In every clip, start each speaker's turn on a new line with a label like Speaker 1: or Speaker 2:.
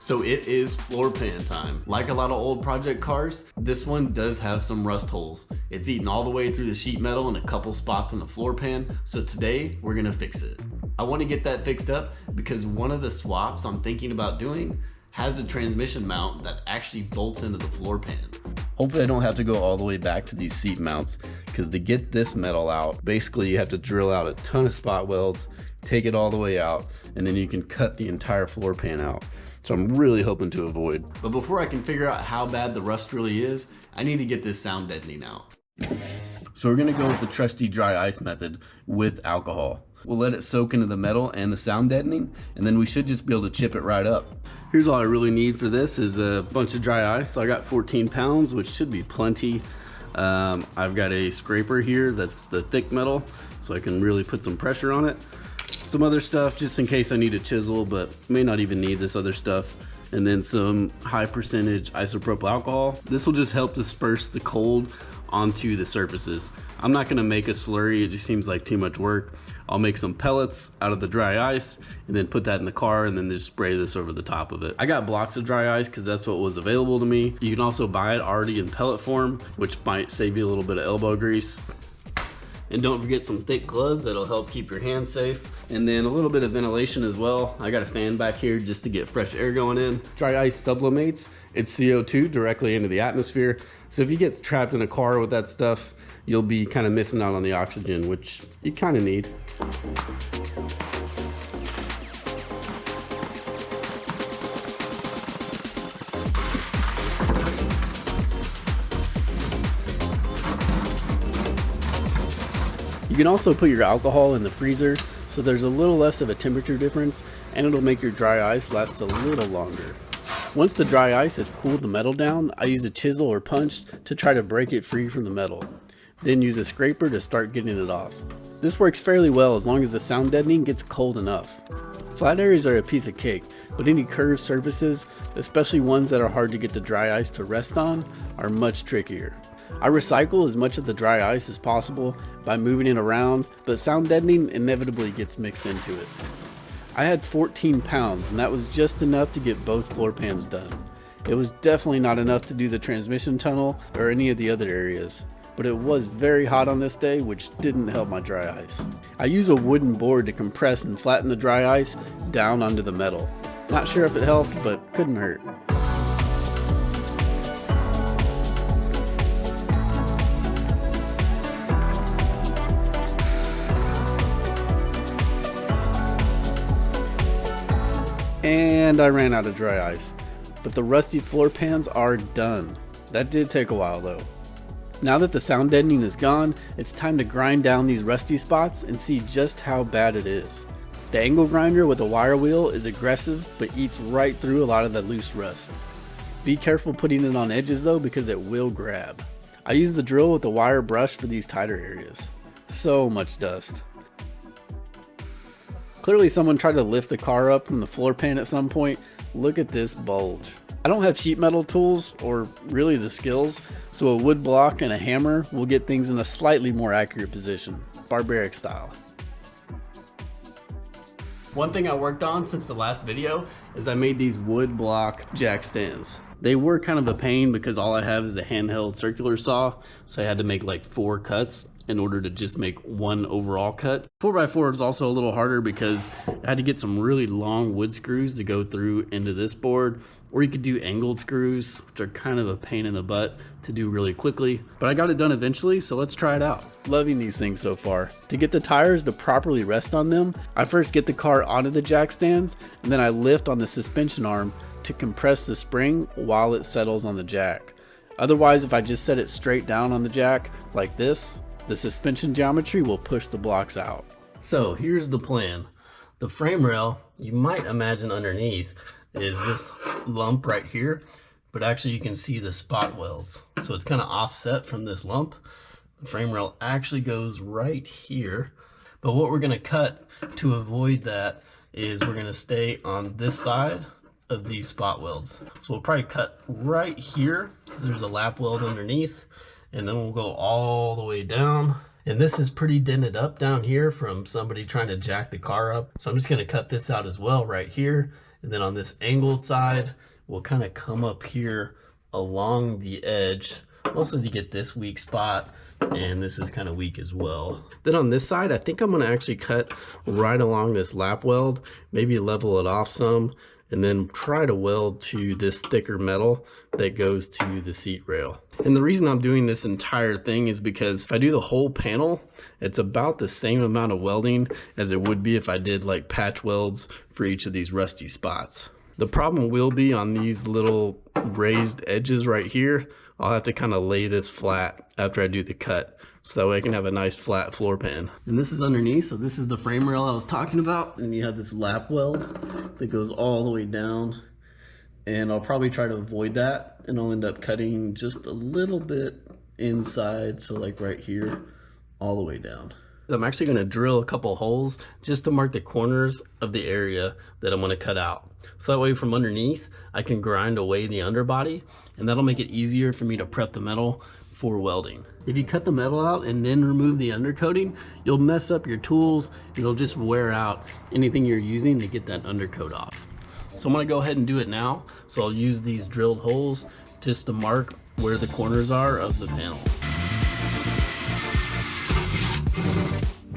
Speaker 1: So it is floor pan time. Like a lot of old project cars, this one does have some rust holes. It's eaten all the way through the sheet metal and a couple spots in the floor pan. So today we're gonna fix it. I wanna get that fixed up because one of the swaps I'm thinking about doing has a transmission mount that actually bolts into the floor pan. Hopefully I don't have to go all the way back to these seat mounts, because to get this metal out, basically you have to drill out a ton of spot welds, take it all the way out, and then you can cut the entire floor pan out. So I'm really hoping to avoid. But before I can figure out how bad the rust really is, I need to get this sound deadening out. So we're gonna go with the trusty dry ice method with alcohol. We'll let it soak into the metal and the sound deadening, and then we should just be able to chip it right up. Here's all I really need for this is a bunch of dry ice. So I got 14 pounds, which should be plenty. I've got a scraper here that's the thick metal, so I can really put some pressure on it. Some other stuff just in case I need a chisel, but may not even need this other stuff. And then some high percentage isopropyl alcohol. This will just help disperse the cold onto the surfaces. I'm not gonna make a slurry, it just seems like too much work. I'll make some pellets out of the dry ice and then put that in the car and then just spray this over the top of it. I got blocks of dry ice because that's what was available to me. You can also buy it already in pellet form, which might save you a little bit of elbow grease. And don't forget some thick gloves that'll help keep your hands safe. And then a little bit of ventilation as well. I got a fan back here just to get fresh air going in. Dry ice sublimates its CO2 directly into the atmosphere. So if you get trapped in a car with that stuff, you'll be kind of missing out on the oxygen, which you kind of need. You can also put your alcohol in the freezer, so there's a little less of a temperature difference, and it'll make your dry ice last a little longer. Once the dry ice has cooled the metal down, I use a chisel or punch to try to break it free from the metal. Then use a scraper to start getting it off. This works fairly well as long as the sound deadening gets cold enough. Flat areas are a piece of cake, but any curved surfaces, especially ones that are hard to get the dry ice to rest on, are much trickier. I recycle as much of the dry ice as possible by moving it around, but sound deadening inevitably gets mixed into it. I had 14 pounds and that was just enough to get both floor pans done. It was definitely not enough to do the transmission tunnel or any of the other areas, but it was very hot on this day, which didn't help my dry ice. I use a wooden board to compress and flatten the dry ice down onto the metal. Not sure if it helped, but couldn't hurt. And I ran out of dry ice, but the rusty floor pans are done. That did take a while though. Now that the sound deadening is gone, it's time to grind down these rusty spots and see just how bad it is. The angle grinder with a wire wheel is aggressive but eats right through a lot of the loose rust. Be careful putting it on edges though, because it will grab. I use the drill with the wire brush for these tighter areas. So much dust. Clearly someone tried to lift the car up from the floor pan at some point. Look at this bulge. I don't have sheet metal tools, or really the skills, so a wood block and a hammer will get things in a slightly more accurate position, barbaric style. One thing I worked on since the last video is I made these wood block jack stands. They were kind of a pain because all I have is the handheld circular saw, so I had to make like 4 cuts in order to just make one overall cut. 4x4 is also a little harder because I had to get some really long wood screws to go through into this board, or you could do angled screws, which are kind of a pain in the butt to do really quickly, but I got it done eventually, so let's try it out. Loving these things so far. To get the tires to properly rest on them, I first get the car onto the jack stands, and then I lift on the suspension arm to compress the spring while it settles on the jack. Otherwise, if I just set it straight down on the jack like this, the suspension geometry will push the blocks out. So here's the plan. The frame rail, you might imagine underneath, is this lump right here, but actually you can see the spot welds. So it's kind of offset from this lump. The frame rail actually goes right here. But what we're gonna cut to avoid that is we're gonna stay on this side of these spot welds. So we'll probably cut right here, because there's a lap weld underneath, and then we'll go all the way down. And this is pretty dented up down here from somebody trying to jack the car up. So I'm just gonna cut this out as well right here, And then on this angled side, we'll kind of come up here along the edge, mostly to get this weak spot, and this is kind of weak as well. Then on this side, I think I'm gonna actually cut right along this lap weld, maybe level it off some, and then try to weld to this thicker metal that goes to the seat rail. And the reason I'm doing this entire thing is because if I do the whole panel, it's about the same amount of welding as it would be if I did like patch welds for each of these rusty spots. The problem will be on these little raised edges right here. I'll have to kind of lay this flat after I do the cut, so that way I can have a nice flat floor pan. And this is underneath, so this is the frame rail I was talking about. And you have this lap weld that goes all the way down. And I'll probably try to avoid that, and I'll end up cutting just a little bit inside, so like right here, all the way down. I'm actually gonna drill a couple holes just to mark the corners of the area that I'm gonna cut out. So that way from underneath, I can grind away the underbody, and that'll make it easier for me to prep the metal for welding. If you cut the metal out and then remove the undercoating, you'll mess up your tools. It'll just wear out anything you're using to get that undercoat off. So I'm gonna go ahead and do it now. So I'll use these drilled holes just to mark where the corners are of the panel.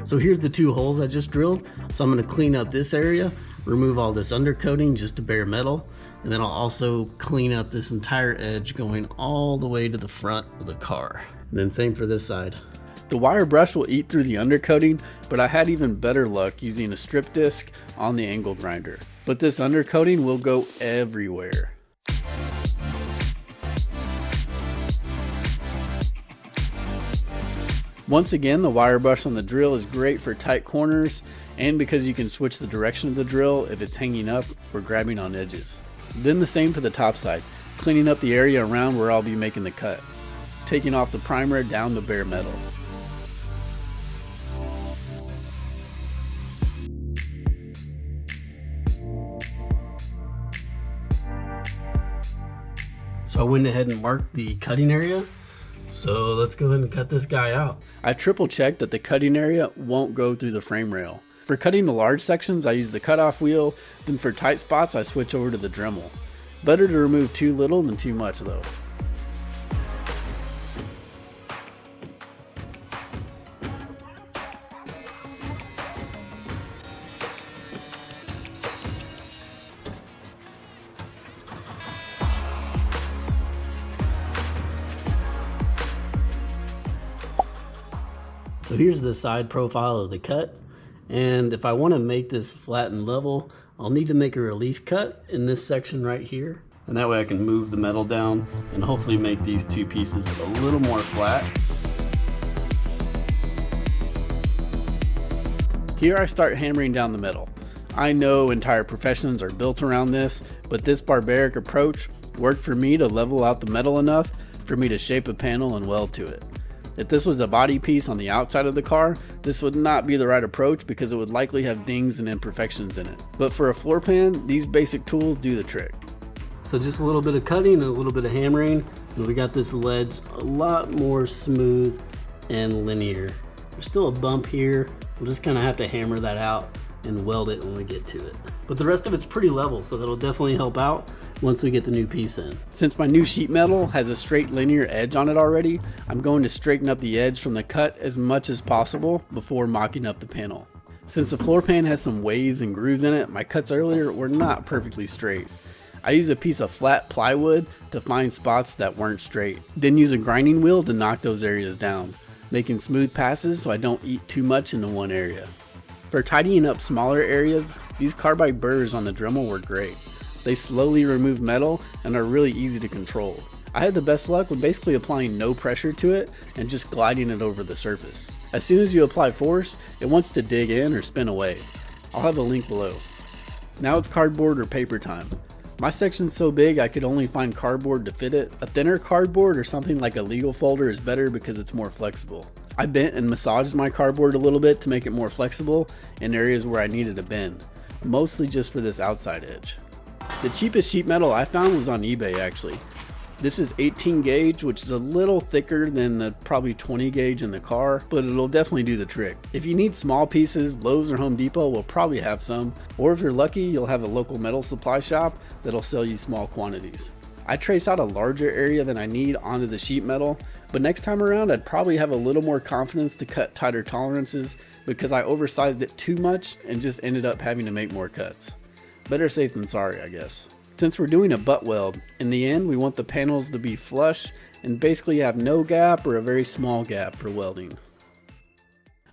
Speaker 1: So here's the 2 holes I just drilled. So I'm gonna clean up this area, remove all this undercoating just to bare metal, and then I'll also clean up this entire edge going all the way to the front of the car. And then same for this side. The wire brush will eat through the undercoating, but I had even better luck using a strip disc on the angle grinder. But this undercoating will go everywhere. Once again, the wire brush on the drill is great for tight corners, and because you can switch the direction of the drill if it's hanging up or grabbing on edges. Then the same for the top side, cleaning up the area around where I'll be making the cut, taking off the primer down to bare metal. So I went ahead and marked the cutting area. So let's go ahead and cut this guy out. I triple checked that the cutting area won't go through the frame rail. For cutting the large sections, I use the cutoff wheel. Then for tight spots, I switch over to the Dremel. Better to remove too little than too much though. So here's the side profile of the cut. And if I want to make this flat and level, I'll need to make a relief cut in this section right here. And that way I can move the metal down and hopefully make these 2 pieces a little more flat. Here I start hammering down the metal. I know entire professions are built around this, but this barbaric approach worked for me to level out the metal enough for me to shape a panel and weld to it. If this was a body piece on the outside of the car, this would not be the right approach because it would likely have dings and imperfections in it. But for a floor pan, these basic tools do the trick. So just a little bit of cutting and a little bit of hammering, and we got this ledge a lot more smooth and linear. There's still a bump here. We'll just kind of have to hammer that out and weld it when we get to it. But the rest of it's pretty level, so that'll definitely help out once we get the new piece in. Since my new sheet metal has a straight linear edge on it already, I'm going to straighten up the edge from the cut as much as possible before mocking up the panel. Since the floor pan has some waves and grooves in it, my cuts earlier were not perfectly straight. I used a piece of flat plywood to find spots that weren't straight, then use a grinding wheel to knock those areas down, making smooth passes so I don't eat too much into one area. For tidying up smaller areas, these carbide burrs on the Dremel were great. They slowly remove metal and are really easy to control. I had the best luck with basically applying no pressure to it and just gliding it over the surface. As soon as you apply force, it wants to dig in or spin away. I'll have a link below. Now it's cardboard or paper time. My section's so big I could only find cardboard to fit it. A thinner cardboard or something like a legal folder is better because it's more flexible. I bent and massaged my cardboard a little bit to make it more flexible in areas where I needed a bend, mostly just for this outside edge. The cheapest sheet metal I found was on eBay actually. This is 18 gauge, which is a little thicker than the probably 20 gauge in the car, but it'll definitely do the trick. If you need small pieces, Lowe's or Home Depot will probably have some, or if you're lucky, you'll have a local metal supply shop that'll sell you small quantities. I trace out a larger area than I need onto the sheet metal, but next time around I'd probably have a little more confidence to cut tighter tolerances because I oversized it too much and just ended up having to make more cuts. Better safe than sorry, I guess. Since we're doing a butt weld, in the end we want the panels to be flush and basically have no gap or a very small gap for welding.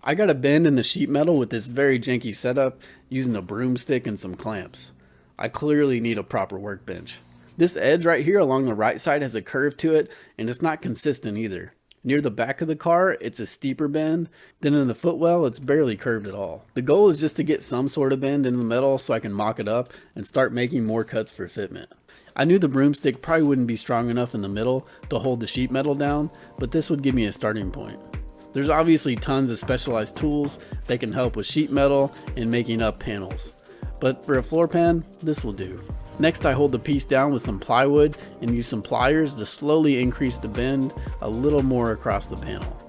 Speaker 1: I got a bend in the sheet metal with this very janky setup using a broomstick and some clamps. I clearly need a proper workbench. This edge right here along the right side has a curve to it and it's not consistent either. Near the back of the car, it's a steeper bend. Then in the footwell, it's barely curved at all. The goal is just to get some sort of bend in the metal so I can mock it up and start making more cuts for fitment. I knew the broomstick probably wouldn't be strong enough in the middle to hold the sheet metal down, but this would give me a starting point. There's obviously tons of specialized tools that can help with sheet metal and making up panels. But for a floor pan, this will do. Next, I hold the piece down with some plywood and use some pliers to slowly increase the bend a little more across the panel.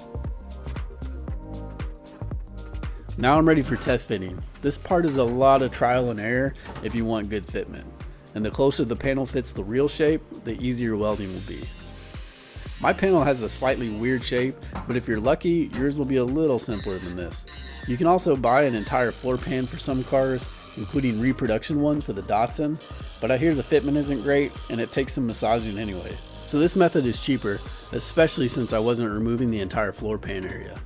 Speaker 1: Now I'm ready for test fitting. This part is a lot of trial and error if you want good fitment. And the closer the panel fits the real shape, the easier welding will be. My panel has a slightly weird shape, but if you're lucky, yours will be a little simpler than this. You can also buy an entire floor pan for some cars, including reproduction ones for the Datsun, but I hear the fitment isn't great and it takes some massaging anyway. So this method is cheaper, especially since I wasn't removing the entire floor pan area.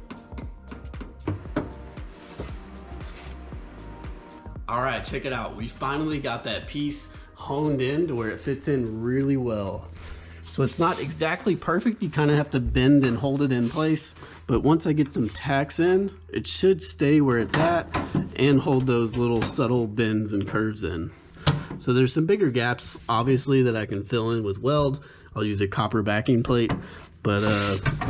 Speaker 1: All right, check it out. We finally got that piece honed in to where it fits in really well. So it's not exactly perfect. You kind of have to bend and hold it in place. But once I get some tacks in, it should stay where it's at and hold those little subtle bends and curves in. So there's some bigger gaps, obviously, that I can fill in with weld. I'll use a copper backing plate, but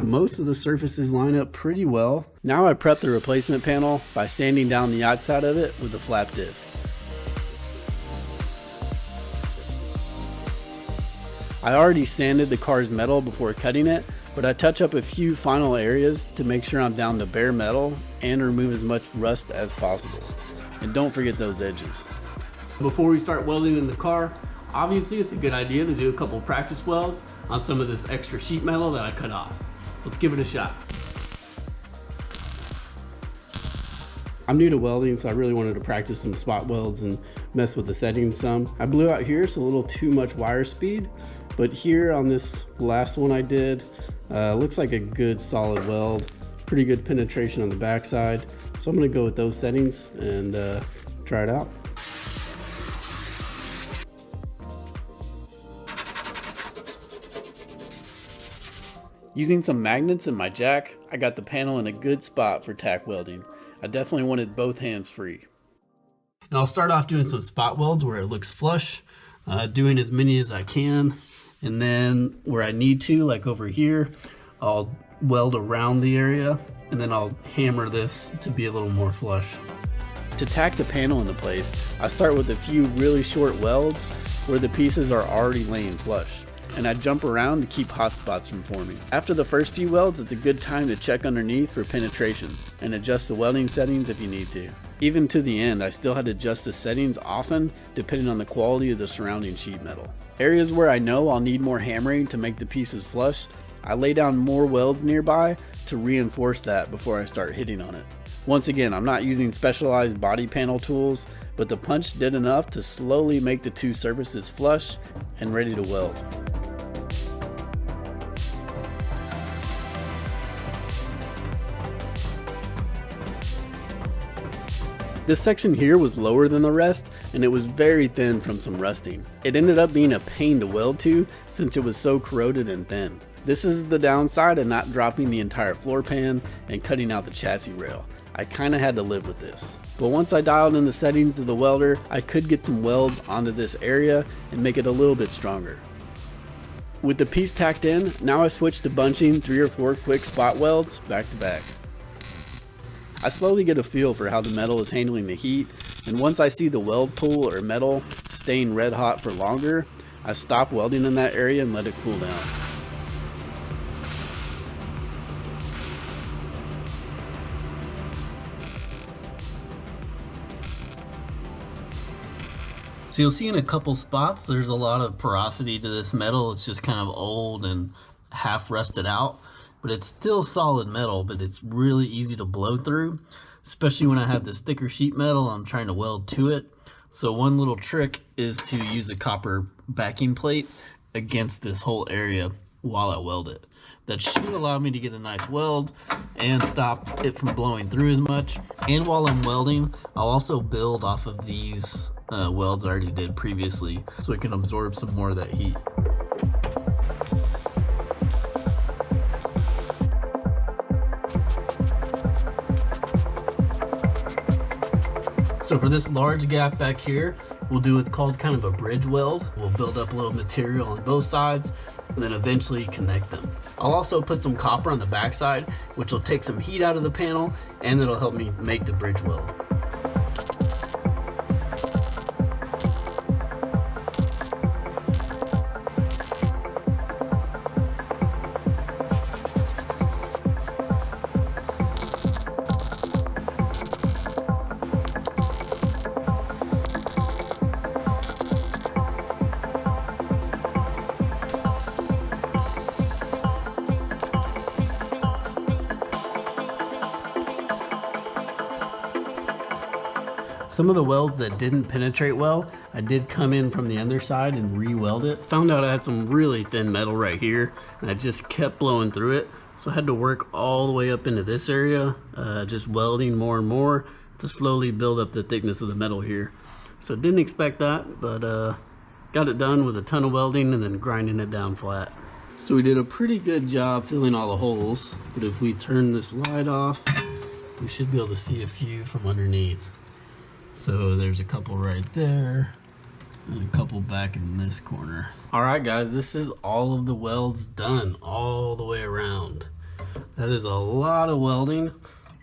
Speaker 1: most of the surfaces line up pretty well. Now I prep the replacement panel by sanding down the outside of it with a flat disc. I already sanded the car's metal before cutting it, but I touch up a few final areas to make sure I'm down to bare metal and remove as much rust as possible. And don't forget those edges. Before we start welding in the car, obviously it's a good idea to do a couple practice welds on some of this extra sheet metal that I cut off. Let's give it a shot. I'm new to welding, so I really wanted to practice some spot welds and mess with the settings some. I blew out here, so a little too much wire speed, but here on this last one I did, looks like a good solid weld, pretty good penetration on the backside. So I'm gonna go with those settings and try it out. Using some magnets in my jack, I got the panel in a good spot for tack welding. I definitely wanted both hands free. And I'll start off doing some spot welds where it looks flush, doing as many as I can. And then where I need to, like over here, I'll weld around the area and then I'll hammer this to be a little more flush. To tack the panel into place, I start with a few really short welds where the pieces are already laying flush, and I jump around to keep hot spots from forming. After the first few welds, it's a good time to check underneath for penetration and adjust the welding settings if you need to. Even to the end, I still had to adjust the settings often depending on the quality of the surrounding sheet metal. Areas where I know I'll need more hammering to make the pieces flush, I lay down more welds nearby to reinforce that before I start hitting on it. Once again, I'm not using specialized body panel tools, but the punch did enough to slowly make the two surfaces flush and ready to weld. This section here was lower than the rest, and it was very thin from some rusting. It ended up being a pain to weld to since it was so corroded and thin. This is the downside of not dropping the entire floor pan and cutting out the chassis rail. I kinda had to live with this. But once I dialed in the settings of the welder, I could get some welds onto this area and make it a little bit stronger. With the piece tacked in, now I switched to bunching 3 or 4 quick spot welds back to back. I slowly get a feel for how the metal is handling the heat, and once I see the weld pool or metal staying red hot for longer, I stopped welding in that area and let it cool down. So you'll see in a couple spots there's a lot of porosity to this metal. It's just kind of old and half rusted out, but it's still solid metal, but it's really easy to blow through, especially when I have this thicker sheet metal I'm trying to weld to it. So one little trick is to use a copper backing plate against this whole area while I weld it. That should allow me to get a nice weld and stop it from blowing through as much. And while I'm welding, I'll also build off of these welds I already did previously, so it can absorb some more of that heat. So for this large gap back here, we'll do what's called kind of a bridge weld. We'll build up a little material on both sides and then eventually connect them. I'll also put some copper on the back side, which will take some heat out of the panel, and it'll help me make the bridge weld. Some of the welds that didn't penetrate well, I did come in from the underside and re-weld it. Found out I had some really thin metal right here, and I just kept blowing through it. So I had to work all the way up into this area, just welding more and more to slowly build up the thickness of the metal here. So didn't expect that, but got it done with a ton of welding and then grinding it down flat. So we did a pretty good job filling all the holes, but if we turn this light off, we should be able to see a few from underneath. So there's a couple right there and a couple back in this corner. All right guys, this is all of the welds done all the way around. That is a lot of welding,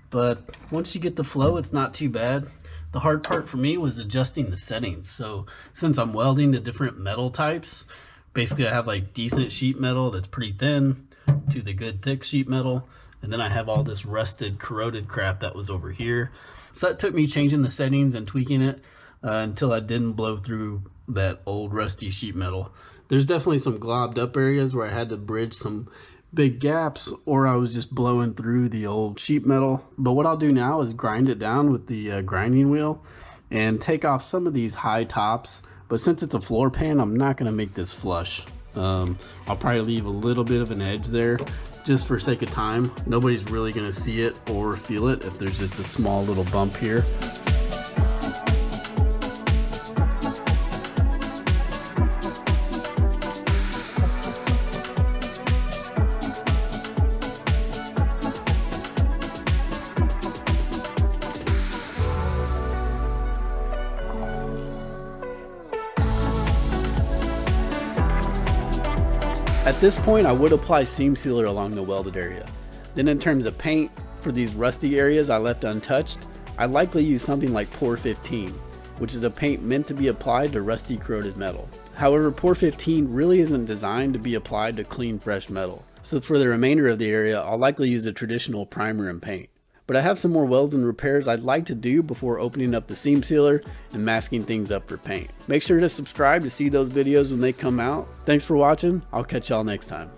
Speaker 1: but once you get the flow, it's not too bad. The hard part for me was adjusting the settings. So since I'm welding to different metal types, basically I have like decent sheet metal that's pretty thin to the good thick sheet metal, and then I have all this rusted, corroded crap that was over here. So that took me changing the settings and tweaking it until I didn't blow through that old rusty sheet metal. There's definitely some globbed up areas where I had to bridge some big gaps, or I was just blowing through the old sheet metal. But what I'll do now is grind it down with the grinding wheel and take off some of these high tops. But since it's a floor pan, I'm not going to make this flush. I'll probably leave a little bit of an edge there just for sake of time. Nobody's really going to see it or feel it if there's just a small little bump here. At this point, I would apply seam sealer along the welded area. Then in terms of paint, for these rusty areas I left untouched, I likely use something like Pour 15, which is a paint meant to be applied to rusty corroded metal. However, Pour 15 really isn't designed to be applied to clean, fresh metal. So for the remainder of the area, I'll likely use a traditional primer and paint. But I have some more welds and repairs I'd like to do before opening up the seam sealer and masking things up for paint. Make sure to subscribe to see those videos when they come out. Thanks for watching. I'll catch y'all next time.